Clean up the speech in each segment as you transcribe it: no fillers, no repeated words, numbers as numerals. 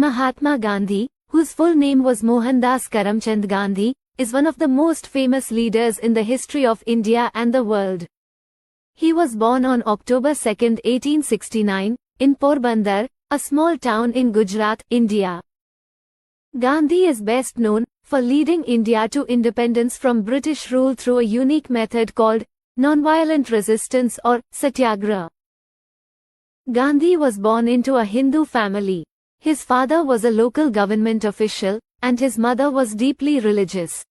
Mahatma Gandhi, whose full name was Mohandas Karamchand Gandhi, is one of the most famous leaders in the history of India and the world. He was born on October 2, 1869, in Porbandar, a small town in Gujarat, India. Gandhi is best known for leading India to independence from British rule through a unique method called nonviolent resistance or satyagraha. Gandhi was born into a Hindu family. His father was a local government official, and his mother was deeply religious.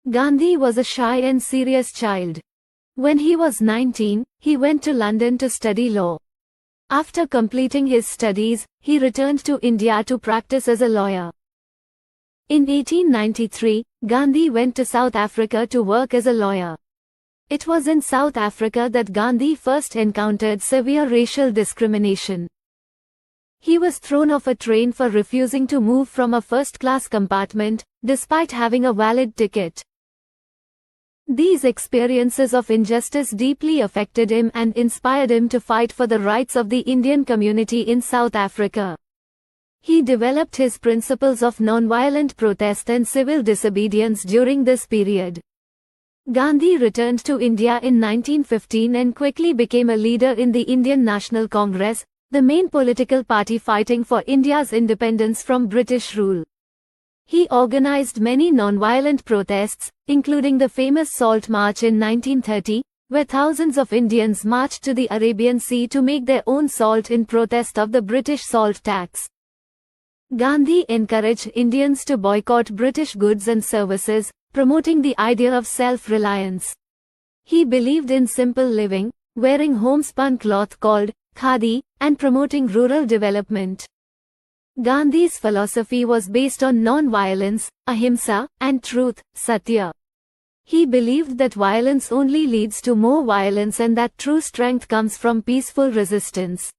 Gandhi was a shy and serious child. When he was 19, he went to London to study law. After completing his studies, he returned to India to practice as a lawyer. In 1893, Gandhi went to South Africa to work as a lawyer. It was in South Africa that Gandhi first encountered severe racial discrimination. He was thrown off a train for refusing to move from a first-class compartment, despite having a valid ticket. These experiences of injustice deeply affected him and inspired him to fight for the rights of the Indian community in South Africa. He developed his principles of nonviolent protest and civil disobedience during this period. Gandhi returned to India in 1915 and quickly became a leader in the Indian National Congress, the main political party fighting for India's independence from British rule. He organized many non-violent protests, including the famous Salt March in 1930, where thousands of Indians marched to the Arabian Sea to make their own salt in protest of the British salt tax. Gandhi encouraged Indians to boycott British goods and services, promoting the idea of self-reliance. He believed in simple living, wearing homespun cloth called khadi, and promoting rural development. Gandhi's philosophy was based on non-violence, ahimsa, and truth, satya. He believed that violence only leads to more violence and that true strength comes from peaceful resistance.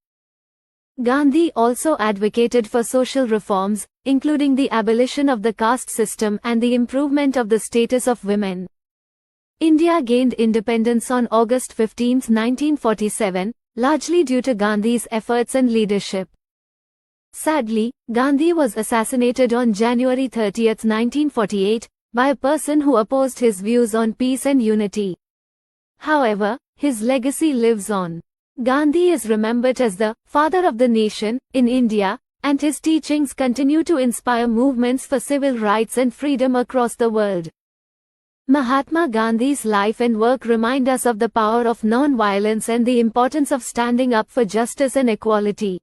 Gandhi also advocated for social reforms, including the abolition of the caste system and the improvement of the status of women. India gained independence on August 15, 1947, largely due to Gandhi's efforts and leadership. Sadly, Gandhi was assassinated on January 30, 1948, by a person who opposed his views on peace and unity. However, his legacy lives on. Gandhi is remembered as the father of the nation in India, and his teachings continue to inspire movements for civil rights and freedom across the world. Mahatma Gandhi's life and work remind us of the power of non-violence and the importance of standing up for justice and equality.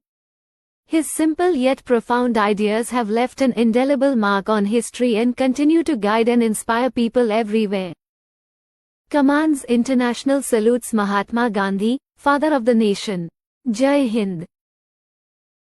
His simple yet profound ideas have left an indelible mark on history and continue to guide and inspire people everywhere. Commands International salutes Mahatma Gandhi, Father of the Nation. Jai Hind.